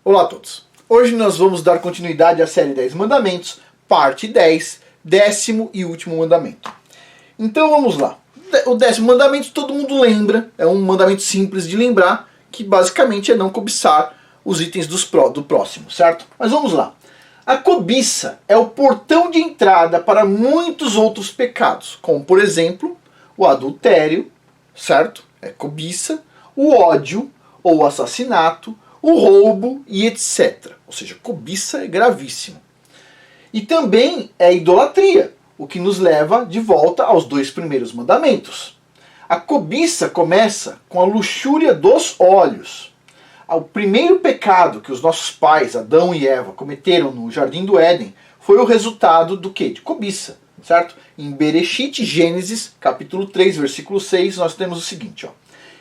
Olá a todos. Hoje nós vamos dar continuidade à série 10 Mandamentos, parte 10, 10º e último mandamento. Então vamos lá. O 10º mandamento todo mundo lembra, é um mandamento simples de lembrar, que basicamente é não cobiçar os itens do próximo, certo? Mas vamos lá. A cobiça é o portão de entrada para muitos outros pecados, como por exemplo, o adultério, certo? É cobiça, o ódio ou o assassinato, o roubo e etc. Ou seja, cobiça é gravíssimo. E também é idolatria, o que nos leva de volta aos 2 primeiros mandamentos. A cobiça começa com a luxúria dos olhos. O primeiro pecado que os nossos pais, Adão e Eva, cometeram no Jardim do Éden foi o resultado do quê? De cobiça, certo? Em Bereshit, Gênesis, capítulo 3, versículo 6, nós temos o seguinte, ó.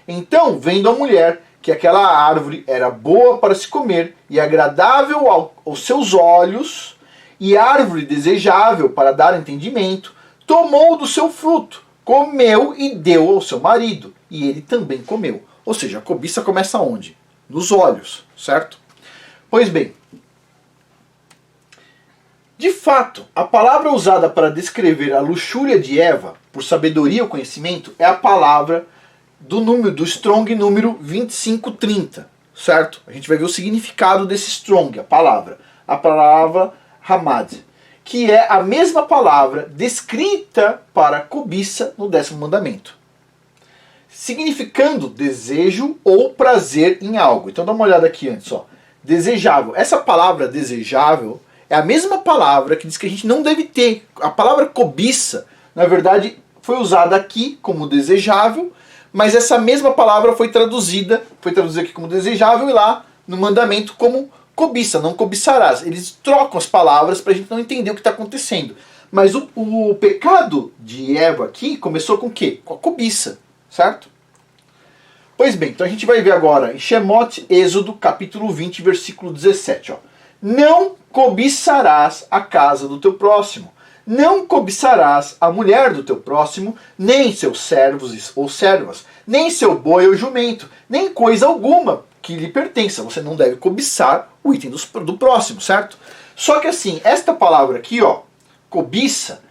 Então, vendo a mulher que aquela árvore era boa para se comer e agradável aos seus olhos, e árvore desejável para dar entendimento, tomou do seu fruto, comeu e deu ao seu marido, e ele também comeu. Ou seja, a cobiça começa onde? Nos olhos, certo? Pois bem, de fato, a palavra usada para descrever a luxúria de Eva, por sabedoria ou conhecimento, é a palavra do Strong número 2530, certo? A gente vai ver o significado desse Strong, a palavra Hamad, que é a mesma palavra descrita para cobiça no 10º mandamento, significando desejo ou prazer em algo. Então dá uma olhada aqui antes, ó. Desejável. Essa palavra desejável é a mesma palavra que diz que a gente não deve ter. A palavra cobiça, na verdade, foi usada aqui como desejável, mas essa mesma palavra foi traduzida aqui como desejável e lá no mandamento como cobiça, não cobiçarás. Eles trocam as palavras para a gente não entender o que está acontecendo. Mas o pecado de Eva aqui começou com o quê? Com a cobiça, certo? Pois bem, então a gente vai ver agora em Shemot, Êxodo, capítulo 20, versículo 17. Ó. Não cobiçarás a casa do teu próximo. Não cobiçarás a mulher do teu próximo, nem seus servos ou servas, nem seu boi ou jumento, nem coisa alguma que lhe pertença. Você não deve cobiçar o item do próximo, certo? Só que assim, esta palavra aqui, ó, cobiça,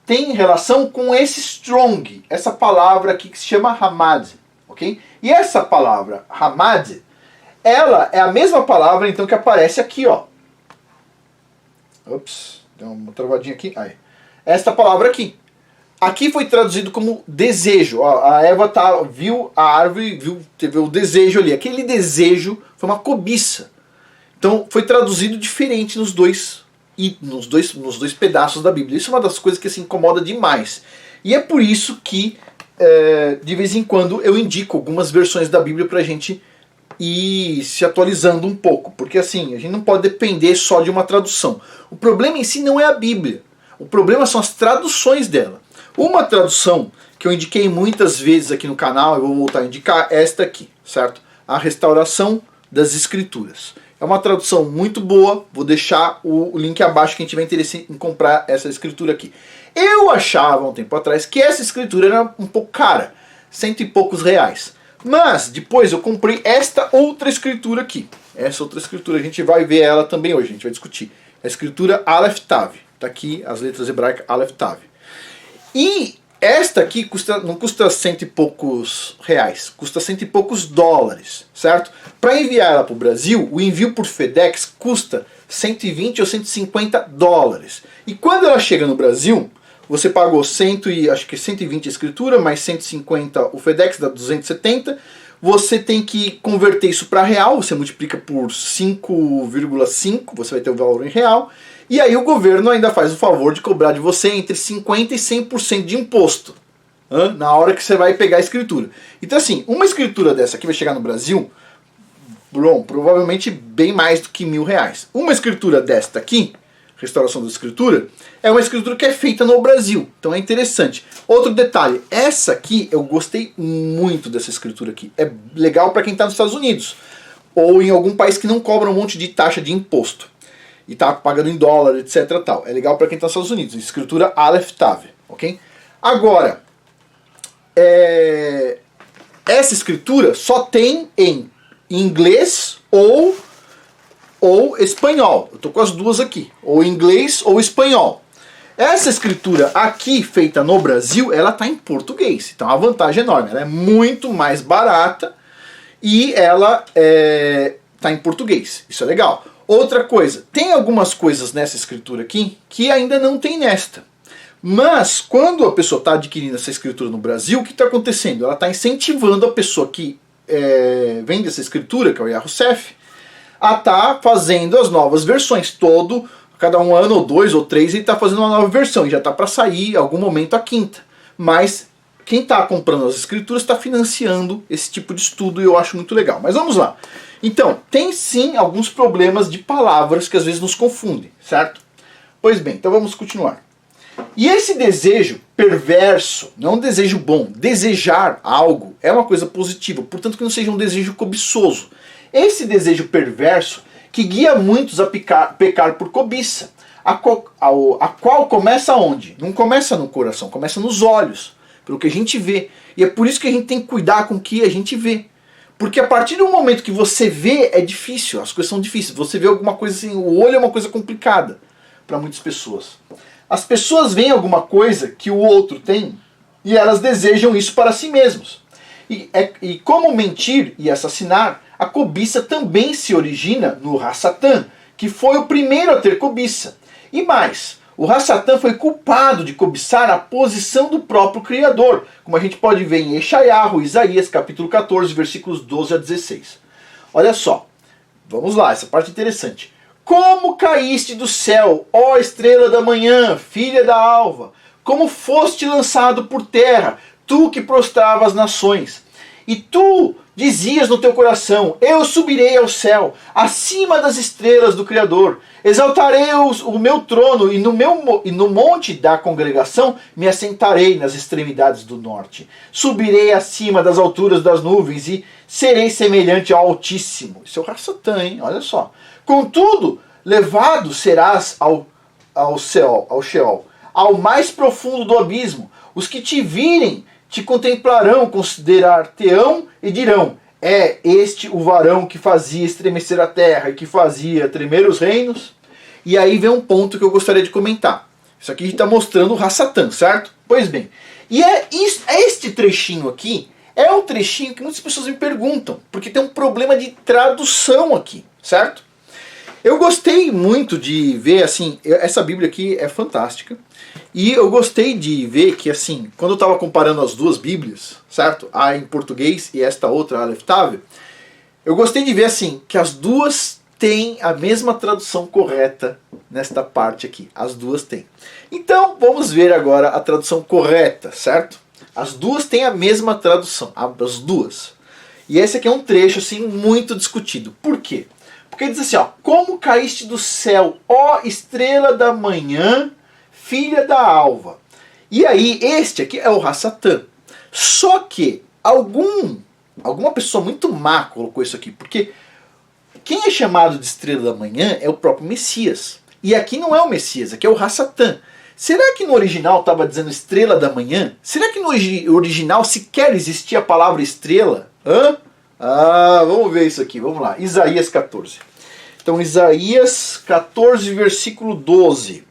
tem relação com esse strong, essa palavra aqui que se chama hamad, ok? E essa palavra hamad, ela é a mesma palavra então que aparece aqui, ó. Ops, deu uma travadinha aqui. Aí. Esta palavra aqui. Aqui foi traduzido como desejo. A Eva viu a árvore, teve o desejo ali. Aquele desejo foi uma cobiça. Então foi traduzido diferente nos dois pedaços da Bíblia. Isso é uma das coisas que se incomoda demais. E é por isso que de vez em quando eu indico algumas versões da Bíblia pra gente ir se atualizando um pouco. Porque assim, a gente não pode depender só de uma tradução. O problema em si não é a Bíblia. O problema são as traduções dela. Uma tradução que eu indiquei muitas vezes aqui no canal, eu vou voltar a indicar, é esta aqui, certo? A Restauração das Escrituras. É uma tradução muito boa, vou deixar o link abaixo quem tiver interesse em comprar essa escritura aqui. Eu achava um tempo atrás que essa escritura era um pouco cara, R$100 e poucos. Mas depois eu comprei esta outra escritura aqui. Essa outra escritura, a gente vai ver ela também hoje, a gente vai discutir. A escritura Aleph Tav. Está aqui as letras hebraicas Aleph Tav. E esta aqui não custa R$100 e poucos, custa R$100 e poucos, certo? Para enviar ela para o Brasil, o envio por FedEx custa 120 ou 150 dólares. E quando ela chega no Brasil, você pagou 120 a escritura, mais 150 o FedEx, dá 270. Você tem que converter isso para real, você multiplica por 5,5, você vai ter o valor em real. E aí o governo ainda faz o favor de cobrar de você entre 50% e 100% de imposto na hora que você vai pegar a escritura. Então assim, uma escritura dessa aqui vai chegar no Brasil, bom, provavelmente bem mais do que R$1.000. Uma escritura desta aqui, Restauração da Escritura, é uma escritura que é feita no Brasil. Então é interessante. Outro detalhe, essa aqui eu gostei muito dessa escritura aqui. É legal para quem está nos Estados Unidos ou em algum país que não cobra um monte de taxa de imposto e está pagando em dólar, etc. Tal. É legal para quem está nos Estados Unidos. Escritura Aleph Tav, ok? Agora, essa escritura só tem em inglês ou ou espanhol. Eu estou com as duas aqui, ou inglês ou espanhol. Essa escritura aqui, feita no Brasil, ela está em português. Então, é uma vantagem enorme. Ela é muito mais barata e ela está em português. Isso é legal. Outra coisa, tem algumas coisas nessa escritura aqui que ainda não tem nesta. Mas, quando a pessoa está adquirindo essa escritura no Brasil, o que está acontecendo? Ela está incentivando a pessoa que vende essa escritura, que é o Yahusef, a estar fazendo as novas versões. Cada um ano, ou 2 ou 3, ele está fazendo uma nova versão. E já está para sair, em algum momento, a quinta. Mas quem está comprando as escrituras está financiando esse tipo de estudo e eu acho muito legal. Mas vamos lá. Então, tem sim alguns problemas de palavras que às vezes nos confundem, certo? Pois bem, então vamos continuar. E esse desejo perverso, não é um desejo bom, desejar algo é uma coisa positiva, portanto que não seja um desejo cobiçoso. Esse desejo perverso que guia muitos a pecar por cobiça, a qual começa onde? Não começa no coração, começa nos olhos, pelo que a gente vê. E é por isso que a gente tem que cuidar com o que a gente vê. Porque a partir do momento que você vê, é difícil, as coisas são difíceis. Você vê alguma coisa assim, o olho é uma coisa complicada para muitas pessoas. As pessoas veem alguma coisa que o outro tem e elas desejam isso para si mesmos. E como mentir e assassinar, a cobiça também se origina no Hassatan, que foi o primeiro a ter cobiça. E mais, o Hassatan foi culpado de cobiçar a posição do próprio Criador, como a gente pode ver em Eshayahu, Isaías, capítulo 14, versículos 12 a 16. Olha só, vamos lá, essa parte é interessante. Como caíste do céu, ó estrela da manhã, filha da alva, como foste lançado por terra, tu que prostrava as nações. E tu dizias no teu coração, eu subirei ao céu, acima das estrelas do Criador. Exaltarei o meu trono e no monte da congregação me assentarei nas extremidades do norte. Subirei acima das alturas das nuvens e serei semelhante ao Altíssimo. Isso é o Hassatan, hein? Olha só. Contudo, levado serás ao Sheol, ao mais profundo do abismo. Os que te virem te contemplarão, considerar-te-ão e dirão, é este o varão que fazia estremecer a terra e que fazia tremer os reinos? E aí vem um ponto que eu gostaria de comentar. Isso aqui está mostrando o Hassatan, certo? Pois bem, e este trechinho aqui é um trechinho que muitas pessoas me perguntam, porque tem um problema de tradução aqui, certo? Eu gostei muito de ver, assim, essa Bíblia aqui é fantástica. E eu gostei de ver que, assim, quando eu estava comparando as duas Bíblias, certo? A em português e esta outra, a Aleph Tav, eu gostei de ver, assim, que as duas têm a mesma tradução correta nesta parte aqui. As duas têm. Então, vamos ver agora a tradução correta, certo? As duas têm a mesma tradução, as duas. E esse aqui é um trecho, assim, muito discutido. Por quê? Porque diz assim, ó, como caíste do céu, ó estrela da manhã, filha da alva. E aí, este aqui é o Hassatan. Só que alguma pessoa muito má colocou isso aqui, porque quem é chamado de estrela da manhã é o próprio Messias. E aqui não é o Messias, aqui é o Hassatan. Será que no original estava dizendo estrela da manhã? Será que no original sequer existia a palavra estrela? Vamos ver isso aqui, vamos lá. Isaías 14. Então, Isaías 14, versículo 12.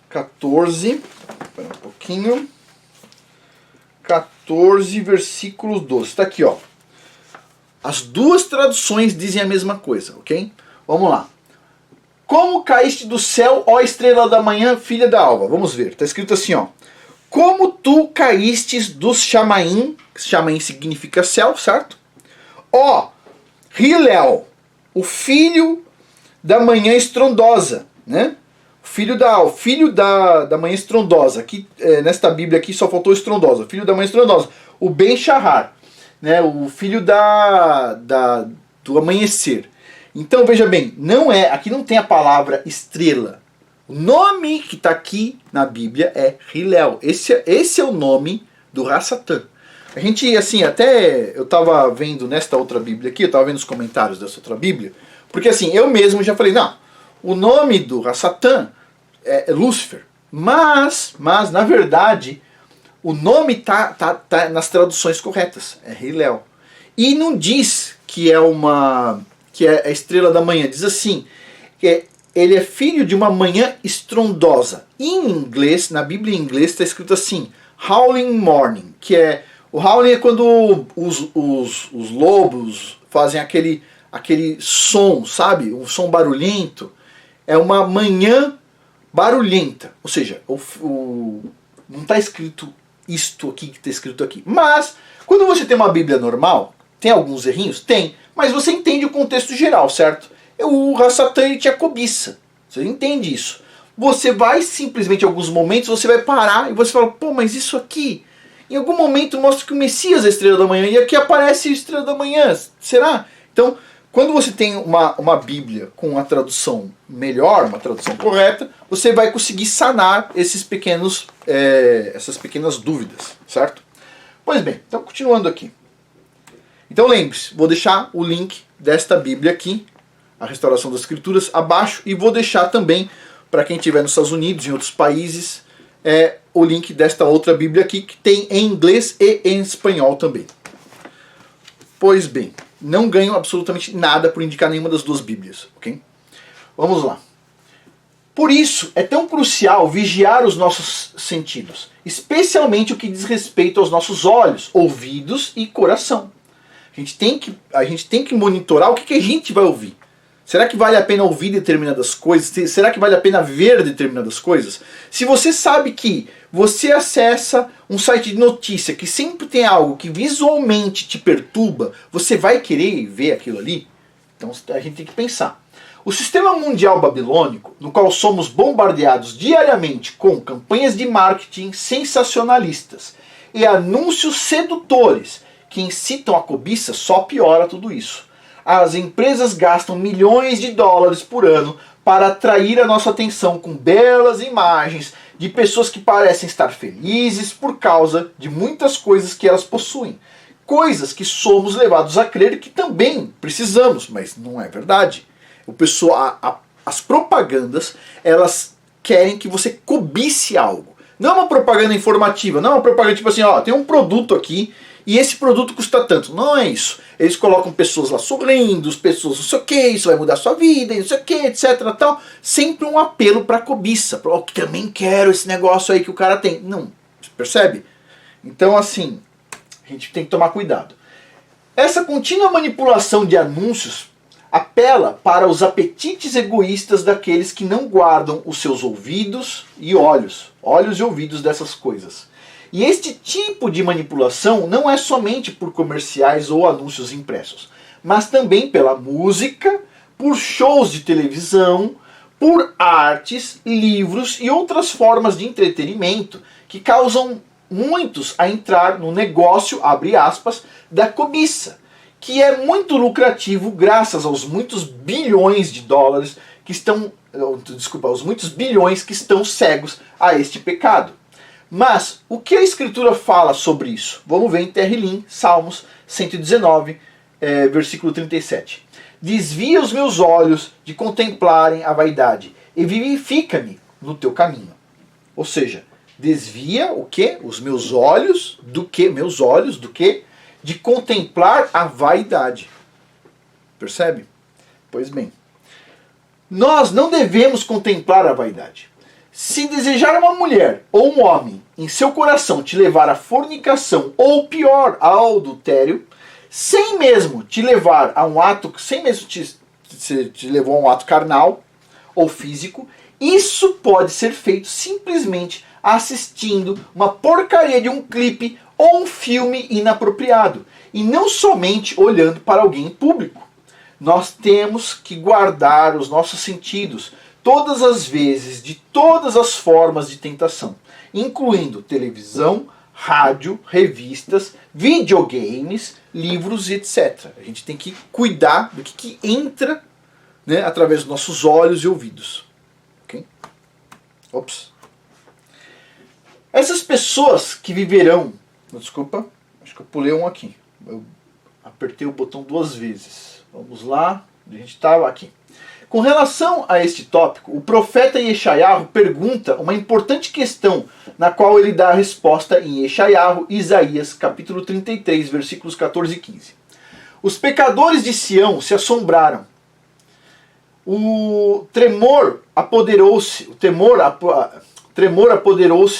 14, espera um pouquinho. 14, versículo 12. Está aqui, ó. As duas traduções dizem a mesma coisa, ok? Vamos lá. Como caíste do céu, ó estrela da manhã, filha da alva. Vamos ver, está escrito assim, ó. Como tu caístes dos Chamaim, Chamaim significa céu, certo? Ó, Hillel, o filho da manhã estrondosa, né? Filho da manhã estrondosa. Aqui, nesta Bíblia aqui só faltou estrondosa. Filho da manhã estrondosa. O Ben Shahar, né? O filho do amanhecer. Então veja bem, aqui não tem a palavra estrela. O nome que está aqui na Bíblia é Hillel. Esse é o nome do Hassatan. A gente, assim, até eu estava vendo nesta outra Bíblia aqui, eu estava vendo os comentários dessa outra Bíblia, porque assim, eu mesmo já falei, não, o nome do Hassatan é Lúcifer, mas na verdade, o nome tá nas traduções corretas, é Hillel. E não diz que que é a estrela da manhã, diz assim, que ele é filho de uma manhã estrondosa. Em inglês, na Bíblia em inglês, está escrito assim, howling morning, que é... O howling é quando os lobos fazem aquele som, sabe? Um som barulhento. É uma manhã barulhenta. Ou seja, não está escrito isto aqui que está escrito aqui. Mas, quando você tem uma Bíblia normal, tem alguns errinhos? Tem. Mas você entende o contexto geral, certo? O Satã tinha cobiça. Você entende isso. Você vai simplesmente, em alguns momentos, você vai parar e você fala, pô, mas isso aqui... Em algum momento mostra que o Messias é a estrela da manhã, e aqui aparece a estrela da manhã. Será? Então, quando você tem uma Bíblia com uma tradução melhor, uma tradução correta, você vai conseguir sanar essas pequenas dúvidas, certo? Pois bem, então continuando aqui. Então lembre-se, vou deixar o link desta Bíblia aqui, a Restauração das Escrituras, abaixo, e vou deixar também, para quem estiver nos Estados Unidos e em outros países, o link desta outra Bíblia aqui, que tem em inglês e em espanhol também. Pois bem, não ganho absolutamente nada por indicar nenhuma das duas Bíblias, ok? Vamos lá. Por isso, é tão crucial vigiar os nossos sentidos, especialmente o que diz respeito aos nossos olhos, ouvidos e coração. A gente tem que monitorar o que a gente vai ouvir. Será que vale a pena ouvir determinadas coisas? Será que vale a pena ver determinadas coisas? Se você sabe que você acessa um site de notícia que sempre tem algo que visualmente te perturba, você vai querer ver aquilo ali? Então a gente tem que pensar. O sistema mundial babilônico, no qual somos bombardeados diariamente com campanhas de marketing sensacionalistas e anúncios sedutores que incitam a cobiça, só piora tudo isso. As empresas gastam milhões de dólares por ano para atrair a nossa atenção com belas imagens de pessoas que parecem estar felizes por causa de muitas coisas que elas possuem. Coisas que somos levados a crer que também precisamos, mas não é verdade. As propagandas, elas querem que você cobice algo. Não é uma propaganda informativa, não é uma propaganda tipo assim, ó, tem um produto aqui e esse produto custa tanto. Não é isso. Eles colocam pessoas lá sorrindo, pessoas não sei o que, isso vai mudar a sua vida, não sei o que, etc. Tal. Sempre um apelo para cobiça. Para eu também quero esse negócio aí que o cara tem. Não, percebe? Então assim, a gente tem que tomar cuidado. Essa contínua manipulação de anúncios apela para os apetites egoístas daqueles que não guardam os seus ouvidos e olhos e ouvidos dessas coisas. E este tipo de manipulação não é somente por comerciais ou anúncios impressos, mas também pela música, por shows de televisão, por artes, livros e outras formas de entretenimento que causam muitos a entrar no negócio, abre aspas, da cobiça, que é muito lucrativo graças aos muitos bilhões de dólares que estão, aos muitos bilhões que estão cegos a este pecado. Mas, o que a Escritura fala sobre isso? Vamos ver em Terrilim, Salmos 119, versículo 37. Desvia os meus olhos de contemplarem a vaidade e vivifica-me no teu caminho. Ou seja, desvia o quê? Os meus olhos do quê? Meus olhos do quê? De contemplar a vaidade. Percebe? Pois bem, nós não devemos contemplar a vaidade. Se desejar uma mulher ou um homem em seu coração te levar à fornicação ou pior, ao adultério, sem mesmo te levar a um ato, sem mesmo te levou a um ato carnal ou físico, isso pode ser feito simplesmente assistindo uma porcaria de um clipe ou um filme inapropriado e não somente olhando para alguém em público. Nós temos que guardar os nossos sentidos todas as vezes, de todas as formas de tentação, incluindo televisão, rádio, revistas, videogames, livros e etc. A gente tem que cuidar do que entra, né, através dos nossos olhos e ouvidos. Okay? Ops. Essas pessoas que viverão... Desculpa, acho que eu pulei um aqui. Eu apertei o botão 2 vezes. Vamos lá, a gente estava aqui. Com relação a este tópico, o profeta Yeshayahu pergunta uma importante questão, na qual ele dá a resposta em Yeshayahu, Isaías, capítulo 33, versículos 14 e 15. Os pecadores de Sião se assombraram, O tremor apoderou-se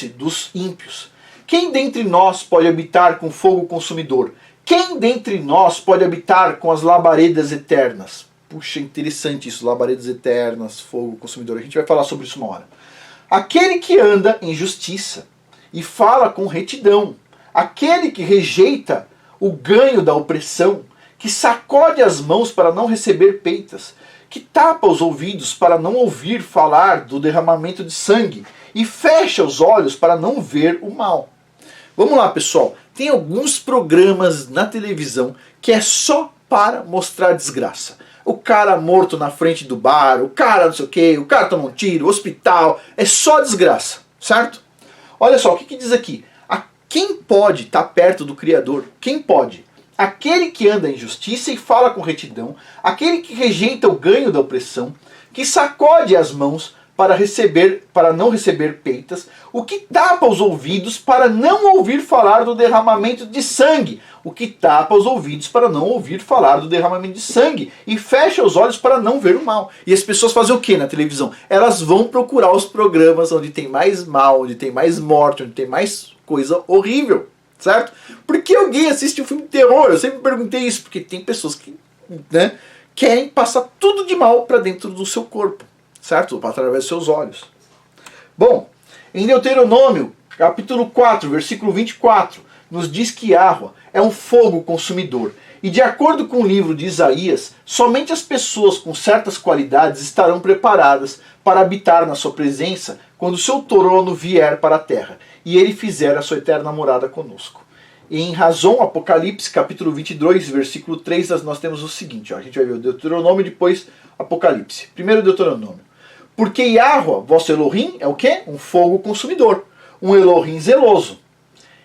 dos ímpios. Quem dentre nós pode habitar com fogo consumidor? Quem dentre nós pode habitar com as labaredas eternas? Puxa, interessante isso, labaredas eternas, fogo consumidor. A gente vai falar sobre isso uma hora. Aquele que anda em justiça e fala com retidão, aquele que rejeita o ganho da opressão, que sacode as mãos para não receber peitas, que tapa os ouvidos para não ouvir falar do derramamento de sangue e fecha os olhos para não ver o mal. Vamos lá, pessoal. Tem alguns programas na televisão que é só para mostrar desgraça. O cara morto na frente do bar, o cara não sei o que, o cara toma um tiro, hospital, é só desgraça, certo? Olha só, o que diz aqui? Quem pode estar perto do Criador? Quem pode? Aquele que anda em justiça e fala com retidão, aquele que rejeita o ganho da opressão, que sacode as mãos para não receber peitas, o que tapa os ouvidos para não ouvir falar do derramamento de sangue, o que tapa os ouvidos para não ouvir falar do derramamento de sangue e fecha os olhos para não ver o mal. E as pessoas fazem o que na televisão? Elas vão procurar os programas onde tem mais mal, onde tem mais morte, onde tem mais coisa horrível, certo? Por que alguém assiste um filme de terror? Eu sempre me perguntei isso, porque tem pessoas que, né, querem passar tudo de mal para dentro do seu corpo, certo? Através dos seus olhos. Bom, em Deuteronômio, capítulo 4, versículo 24, nos diz que Yahweh é um fogo consumidor. E de acordo com o livro de Isaías, somente as pessoas com certas qualidades estarão preparadas para habitar na sua presença quando o seu trono vier para a terra e ele fizer a sua eterna morada conosco. E em razão, Apocalipse, capítulo 22, versículo 3, nós temos o seguinte, ó, a gente vai ver o Deuteronômio e depois Apocalipse. Primeiro Deuteronômio. Porque Yahweh, vosso Elohim, é o quê? Um fogo consumidor, um Elohim zeloso.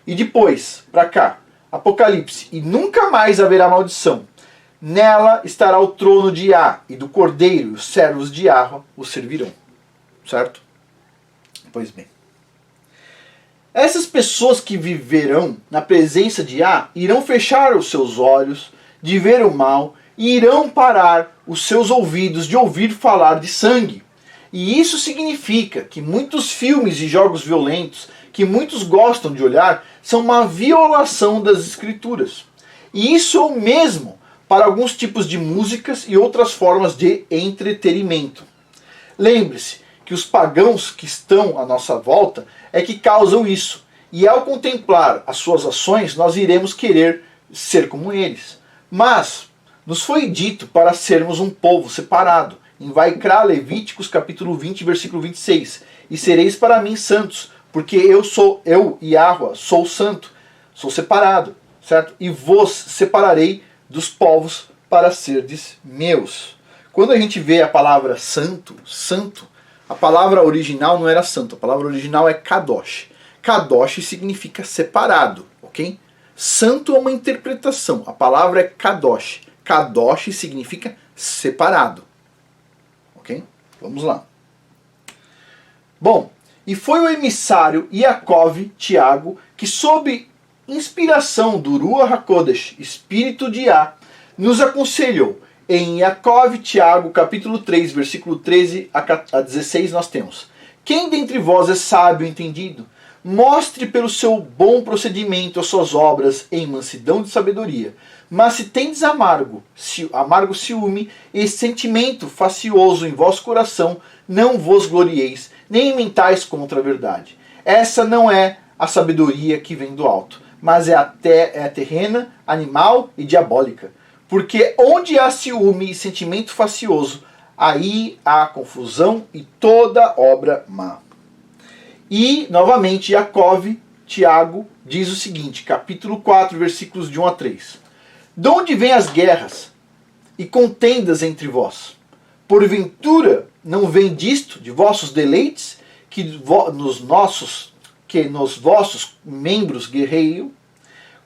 E depois, para cá, Apocalipse. E nunca mais haverá maldição. Nela estará o trono de Yah e do Cordeiro, e os servos de Yahweh o servirão. Certo? Pois bem. Essas pessoas que viverão na presença de Yah irão fechar os seus olhos de ver o mal e irão parar os seus ouvidos de ouvir falar de sangue. E isso significa que muitos filmes e jogos violentos que muitos gostam de olhar são uma violação das escrituras. E isso é o mesmo para alguns tipos de músicas e outras formas de entretenimento. Lembre-se que os pagãos que estão à nossa volta é que causam isso. E ao contemplar as suas ações, nós iremos querer ser como eles. Mas nos foi dito para sermos um povo separado. Em Vaikra, Levíticos, capítulo 20, versículo 26. E sereis para mim santos, porque eu, Yahweh, sou santo, sou separado, certo? E vos separarei dos povos para serdes meus. Quando a gente vê a palavra santo, a palavra original não era santo, a palavra original é kadosh. Kadosh significa separado, ok? Santo é uma interpretação, a palavra é kadosh. Kadosh significa separado. Ok? Vamos lá. Bom, e foi o emissário Yaakov, Tiago, que sob inspiração do Ruach HaKodesh, Espírito de Yah, nos aconselhou. Em Yaakov, Tiago, capítulo 3, versículo 13 a 16, nós temos: quem dentre vós é sábio e entendido? Mostre pelo seu bom procedimento as suas obras em mansidão de sabedoria. Mas se tendes amargo ciúme e sentimento facioso em vosso coração, não vos glorieis, nem mentais contra a verdade. Essa não é a sabedoria que vem do alto, mas é terrena, animal e diabólica. Porque onde há ciúme e sentimento facioso, aí há confusão e toda obra má. E, novamente, Yaakov, Tiago, diz o seguinte, capítulo 4, versículos de 1 a 3. De onde vêm as guerras e contendas entre vós? Porventura não vem disto, de vossos deleites, que nos vossos membros guerreiam?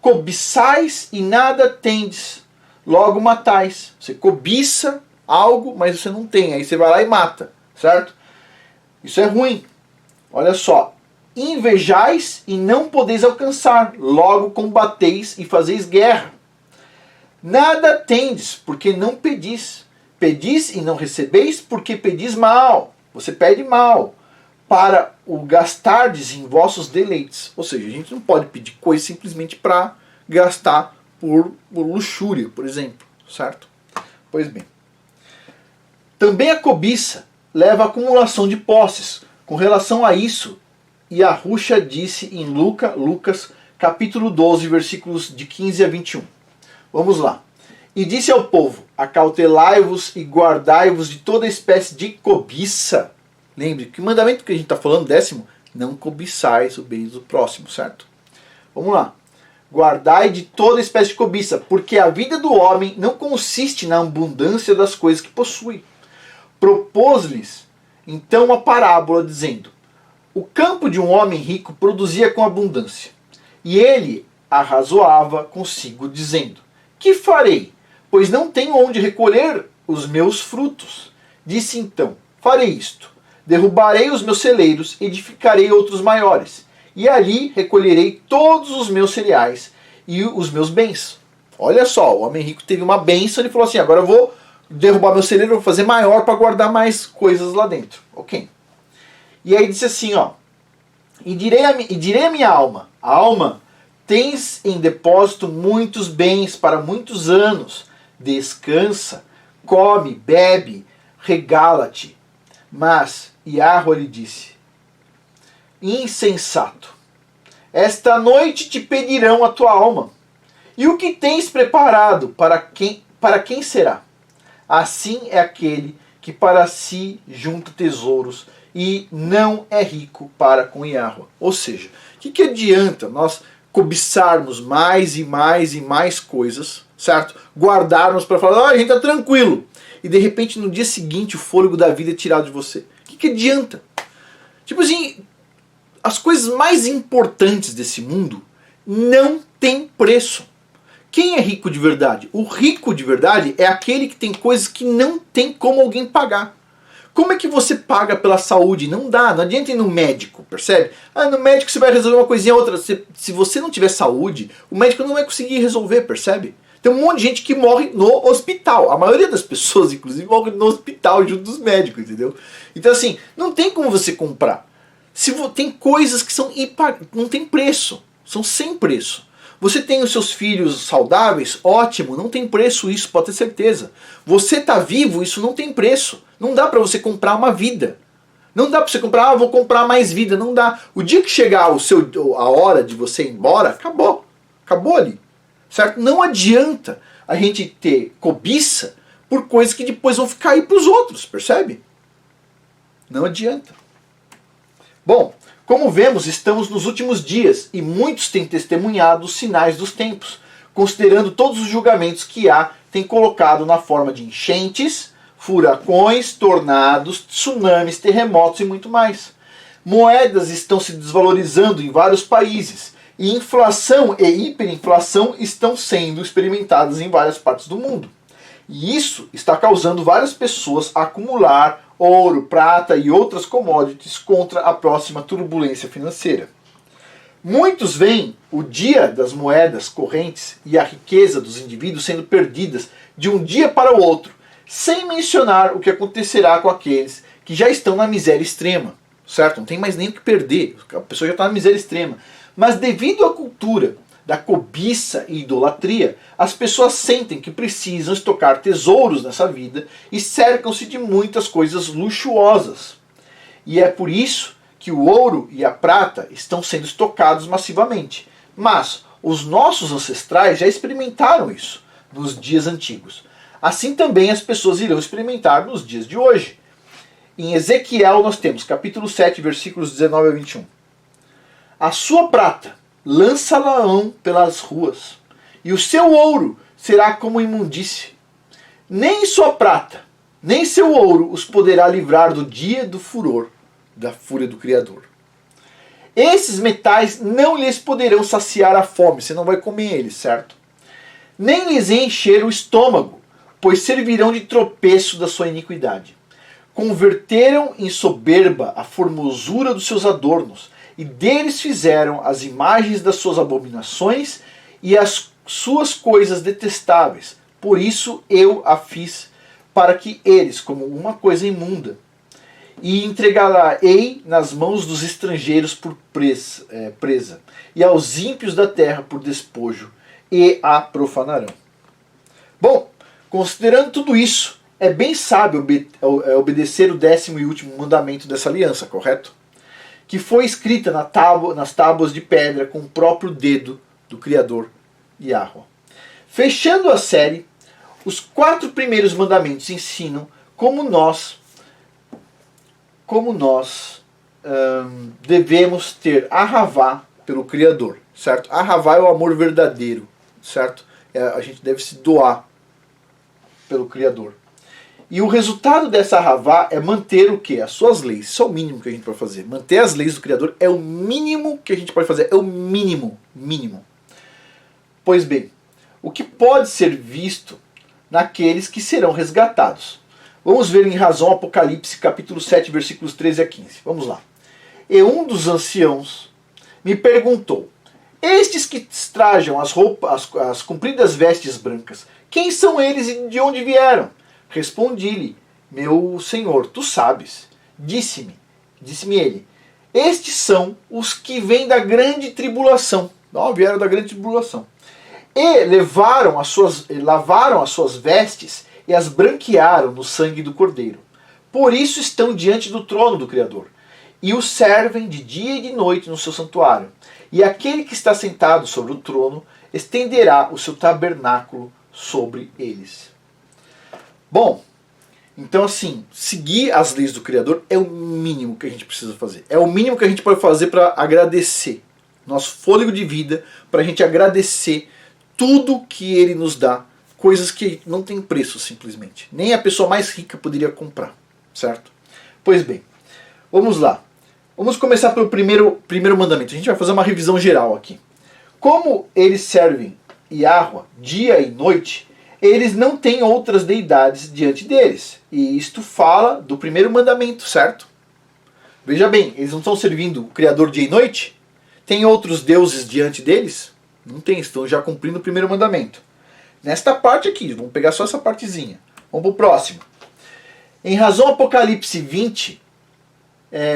Cobiçais e nada tendes, logo matais. Você cobiça algo, mas você não tem, aí você vai lá e mata, certo? Isso é ruim. Olha só, invejais e não podeis alcançar, logo combateis e fazeis guerra. Nada tendes, porque não pedis. Pedis e não recebeis, porque pedis mal. Você pede mal, para o gastardes em vossos deleites. Ou seja, a gente não pode pedir coisa simplesmente para gastar por luxúria, por exemplo. Certo? Pois bem. Também a cobiça leva à acumulação de posses. Com relação a isso, Yahushua disse em Lucas capítulo 12, versículos de 15 a 21. Vamos lá. E disse ao povo: acautelai-vos e guardai-vos de toda espécie de cobiça. Lembre que o mandamento que a gente está falando, 10º, não cobiçais o bem do próximo, certo? Vamos lá. Guardai de toda espécie de cobiça, porque a vida do homem não consiste na abundância das coisas que possui. Propôs-lhes então uma parábola, dizendo: o campo de um homem rico produzia com abundância, e ele arrazoava consigo, dizendo: que farei? Pois não tenho onde recolher os meus frutos. Disse então: farei isto: derrubarei os meus celeiros, edificarei outros maiores, e ali recolherei todos os meus cereais e os meus bens. Olha só, o homem rico teve uma bênção, ele falou assim: agora eu vou derrubar meu celeiro, vou fazer maior para guardar mais coisas lá dentro. Ok. E aí disse assim, ó: e direi a minha alma: alma, tens em depósito muitos bens para muitos anos, descansa, come, bebe, regala-te. Mas Yahuwah lhe disse: insensato, esta noite te pedirão a tua alma, e o que tens preparado para quem será? Assim é aquele que para si junta tesouros e não é rico para com Yahuwah. Ou seja, o que adianta nós cobiçarmos mais e mais e mais coisas, certo? Guardarmos para falar: a gente está tranquilo, e de repente no dia seguinte o fôlego da vida é tirado de você. O que adianta? Tipo assim, as coisas mais importantes desse mundo não têm preço. Quem é rico de verdade? O rico de verdade é aquele que tem coisas que não tem como alguém pagar. Como é que você paga pela saúde? Não dá, não adianta ir no médico, percebe? No médico você vai resolver uma coisinha ou outra. Se você não tiver saúde, o médico não vai conseguir resolver, percebe? Tem um monte de gente que morre no hospital. A maioria das pessoas, inclusive, morre no hospital junto dos médicos, entendeu? Então assim, não tem como você comprar. Tem coisas que não tem preço, são sem preço. Você tem os seus filhos saudáveis, ótimo, não tem preço isso, pode ter certeza. Você está vivo, isso não tem preço. Não dá para você comprar uma vida. Não dá para você comprar, vou comprar mais vida, não dá. O dia que chegar a hora de você ir embora, acabou. Acabou ali. Certo? Não adianta a gente ter cobiça por coisas que depois vão ficar aí para os outros, percebe? Não adianta. Bom, como vemos, estamos nos últimos dias e muitos têm testemunhado os sinais dos tempos, considerando todos os julgamentos que tem colocado na forma de enchentes, furacões, tornados, tsunamis, terremotos e muito mais. Moedas estão se desvalorizando em vários países e inflação e hiperinflação estão sendo experimentadas em várias partes do mundo. E isso está causando várias pessoas a acumular ouro, prata e outras commodities contra a próxima turbulência financeira. Muitos veem o dia das moedas correntes e a riqueza dos indivíduos sendo perdidas de um dia para o outro, sem mencionar o que acontecerá com aqueles que já estão na miséria extrema, certo? Não tem mais nem o que perder, a pessoa já está na miséria extrema. Mas devido à cultura da cobiça e idolatria, as pessoas sentem que precisam estocar tesouros nessa vida e cercam-se de muitas coisas luxuosas. E é por isso que o ouro e a prata estão sendo estocados massivamente. Mas os nossos ancestrais já experimentaram isso nos dias antigos. Assim também as pessoas irão experimentar nos dias de hoje. Em Ezequiel nós temos capítulo 7, versículos 19 a 21. A sua prata lança-la-ão pelas ruas, e o seu ouro será como imundície. Nem sua prata, nem seu ouro os poderá livrar do dia do furor, da fúria do Criador. Esses metais não lhes poderão saciar a fome, você não vai comer eles, certo? Nem lhes encher o estômago, pois servirão de tropeço da sua iniquidade. Converteram em soberba a formosura dos seus adornos, e deles fizeram as imagens das suas abominações e as suas coisas detestáveis. Por isso eu a fiz para que eles, como uma coisa imunda, e entregá-la-ei nas mãos dos estrangeiros por presa, e aos ímpios da terra por despojo, e a profanarão. Bom, considerando tudo isso, é bem sábio obedecer o 10º e último mandamento dessa aliança, correto? Que foi escrita nas tábuas de pedra com o próprio dedo do Criador, Yahweh. Fechando a série, os 4 primeiros mandamentos ensinam como nós devemos ter ahavá pelo Criador, certo? Ahavá é o amor verdadeiro, certo? A gente deve se doar pelo Criador. E o resultado dessa ahavá é manter o quê? As suas leis. Isso é o mínimo que a gente pode fazer. Manter as leis do Criador é o mínimo que a gente pode fazer. É o mínimo. Pois bem, o que pode ser visto naqueles que serão resgatados? Vamos ver em razão Apocalipse capítulo 7, versículos 13 a 15. Vamos lá. E um dos anciãos me perguntou: estes que trajam as compridas vestes brancas, quem são eles e de onde vieram? Respondi-lhe: meu senhor, tu sabes. Disse-me ele: estes são os que vêm da grande tribulação. Não, vieram da grande tribulação. E lavaram as suas vestes e as branquearam no sangue do Cordeiro. Por isso estão diante do trono do Criador, e o servem de dia e de noite no seu santuário. E aquele que está sentado sobre o trono estenderá o seu tabernáculo sobre eles. Bom, então assim, seguir as leis do Criador é o mínimo que a gente precisa fazer. É o mínimo que a gente pode fazer para agradecer nosso fôlego de vida, para a gente agradecer tudo que Ele nos dá, coisas que não tem preço simplesmente. Nem a pessoa mais rica poderia comprar, certo? Pois bem, vamos lá. Vamos começar pelo primeiro mandamento. A gente vai fazer uma revisão geral aqui. Como eles servem Yahweh dia e noite, eles não têm outras deidades diante deles. E isto fala do primeiro mandamento, certo? Veja bem, eles não estão servindo o Criador dia e noite? Tem outros deuses diante deles? Não tem, estão já cumprindo o primeiro mandamento. Nesta parte aqui, vamos pegar só essa partezinha. Vamos para o próximo. Em razão Apocalipse 20,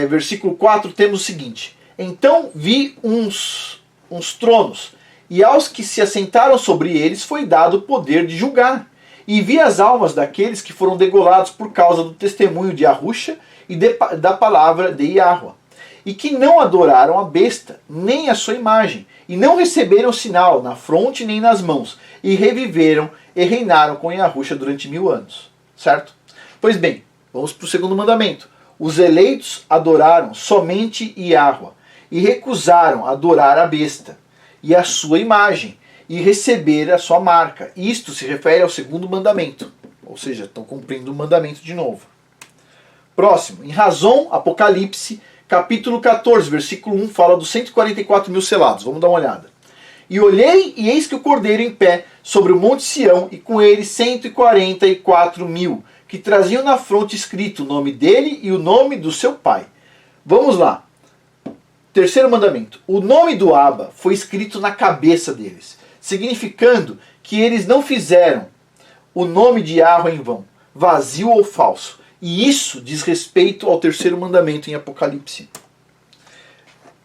versículo 4, temos o seguinte: então vi uns tronos, e aos que se assentaram sobre eles foi dado o poder de julgar. E vi as almas daqueles que foram degolados por causa do testemunho de Yahusha e da palavra de Yahweh, e que não adoraram a besta, nem a sua imagem, e não receberam sinal na fronte nem nas mãos, e reviveram e reinaram com Yahusha durante 1000 anos. Certo? Pois bem, vamos para o segundo mandamento. Os eleitos adoraram somente Yahweh, e recusaram adorar a besta, e a sua imagem, e receber a sua marca. Isto se refere ao segundo mandamento. Ou seja, estão cumprindo o mandamento de novo. Próximo, em razão Apocalipse, capítulo 14, versículo 1, fala dos 144 mil selados. Vamos dar uma olhada. E olhei, e eis que o Cordeiro em pé sobre o monte Sião, e com ele 144 mil, que traziam na fronte escrito o nome dele e o nome do seu pai. Vamos lá. Terceiro mandamento. O nome do Abba foi escrito na cabeça deles, significando que eles não fizeram o nome de Yahweh em vão, vazio ou falso. E isso diz respeito ao terceiro mandamento em Apocalipse.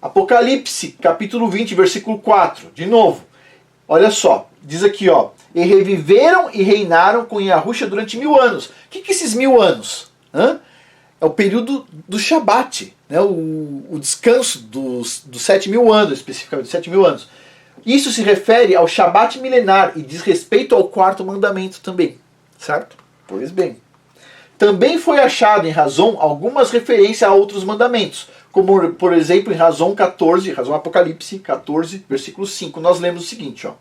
Apocalipse, capítulo 20, versículo 4. De novo, olha só, diz aqui, ó: e reviveram e reinaram com Yahusha durante 1000 anos. O que é esses 1000 anos? É o período do Shabat, né? o descanso dos 7.000 anos, especificamente, 7.000 anos. Isso se refere ao Shabat milenar e diz respeito ao quarto mandamento também, certo? Pois bem. Também foi achado em razão algumas referências a outros mandamentos, como por exemplo em razão 14, razão Apocalipse 14, versículo 5, nós lemos o seguinte, ó.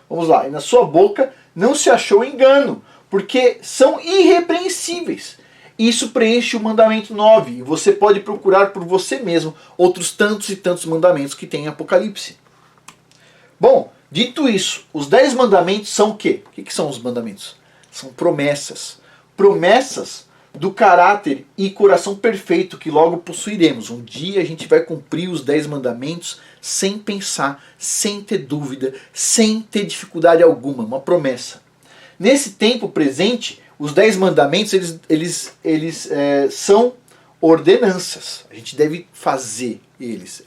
Vamos lá: e na sua boca não se achou engano, porque são irrepreensíveis. Isso preenche o mandamento 9, e você pode procurar por você mesmo outros tantos e tantos mandamentos que tem em Apocalipse. Bom, dito isso, os 10 mandamentos são o quê? O que são os mandamentos? São promessas. Promessas do caráter e coração perfeito que logo possuiremos. Um dia a gente vai cumprir os 10 mandamentos sem pensar, sem ter dúvida, sem ter dificuldade alguma. Uma promessa. Nesse tempo presente, Os 10 mandamentos, são ordenanças. A gente deve fazer eles.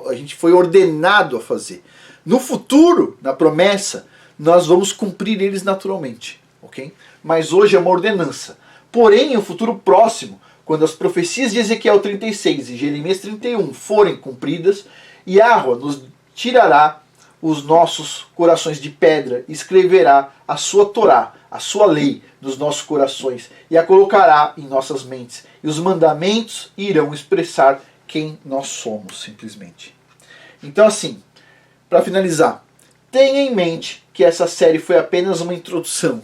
A gente foi ordenado a fazer. No futuro, na promessa, nós vamos cumprir eles naturalmente. Okay? Mas hoje é uma ordenança. Porém, em um futuro próximo, quando as profecias de Ezequiel 36 e Jeremias 31 forem cumpridas, Yahweh nos tirará os nossos corações de pedra e escreverá a sua Torá, a sua lei, nos nossos corações e a colocará em nossas mentes. E os mandamentos irão expressar quem nós somos, simplesmente. Então, assim, para finalizar, tenha em mente que essa série foi apenas uma introdução.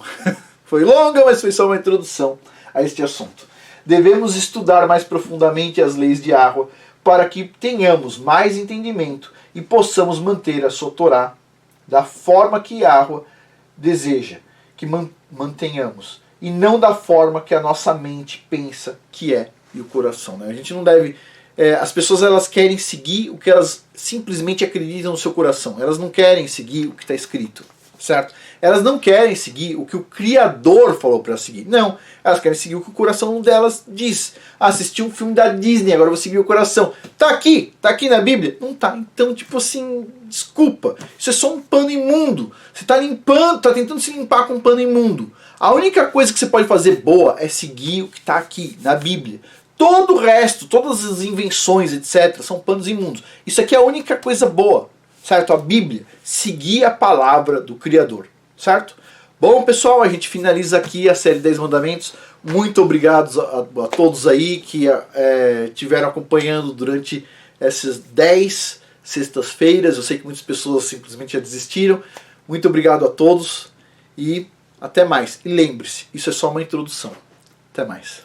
Foi longa, mas foi só uma introdução a este assunto. Devemos estudar mais profundamente as leis de Yahweh para que tenhamos mais entendimento e possamos manter a sua Torá da forma que Yahweh deseja que mantenhamos, e não da forma que a nossa mente pensa que é, e o coração. Né? A gente não deve... as pessoas elas querem seguir o que elas simplesmente acreditam no seu coração. Elas não querem seguir o que está escrito, certo? Elas não querem seguir o que o Criador falou para seguir. Não, elas querem seguir o que o coração delas diz. Assisti um filme da Disney, agora eu vou seguir o coração. Tá aqui na Bíblia? Não tá. Então, tipo assim, desculpa. Isso é só um pano imundo. Você tá limpando, tá tentando se limpar com um pano imundo. A única coisa que você pode fazer boa é seguir o que está aqui na Bíblia. Todo o resto, todas as invenções, etc., são panos imundos. Isso aqui é a única coisa boa, certo? A Bíblia, seguir a palavra do Criador, certo? Bom, pessoal, a gente finaliza aqui a série 10 Mandamentos. Muito obrigado a todos aí que estiveram acompanhando durante essas 10 sextas-feiras. Eu sei que muitas pessoas simplesmente já desistiram. Muito obrigado a todos e até mais. E lembre-se, isso é só uma introdução. Até mais.